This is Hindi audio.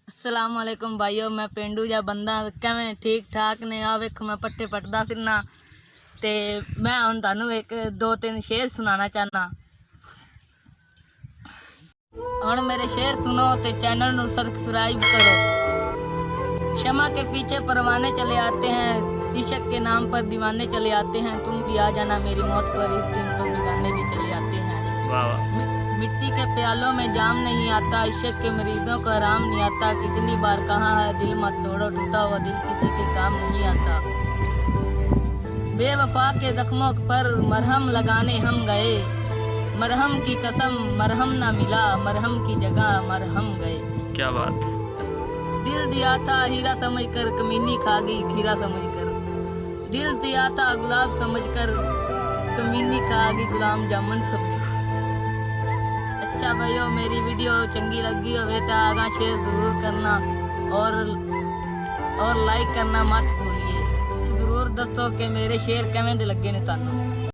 अस्सलाम वालेकुम भाइयों, मैं पेंडू जा बंदा किवें ठीक ठाक ने। आ वेखो मैं पट्टे पटदा फिरना ते मैं हुण तुहानू एक दो तीन शेर सुनाना चाहना। हुण मेरे शेर सुनो ते चैनल नू सब्सक्राइब करो। क्षमा के पीछे परवाने चले आते हैं, इश्क के नाम पर दीवाने चले आते हैं। तुम भी आ जाना मेरी मौत पर, इस दिन तो बेगाने भी चले आते हैं। वाह वाह। मिट्टी के प्यालों में जाम नहीं आता, इश्क के मरीजों को आराम नहीं आता। कितनी बार कहा है दिल मत तोड़ो, टूटा हुआ दिल किसी के काम नहीं आता। बेवफा के जख्मों पर मरहम लगाने हम गए, मरहम की कसम मरहम ना मिला, मरहम की जगह मरहम गए। क्या बात। दिल दिया था हीरा समझकर, कमीनी खा गई खीरा समझकर। दिल दिया था गुलाब समझकर, कमीनी खा गई गुलाम जामुन समझकर। अच्छा भाइयों, मेरी वीडियो चंगी लगी हो तो आगा शेयर जरूर करना और लाइक करना मत भूलिए। जरूर दसो कि मेरे शेर किवें दे लगे ने तुहानू।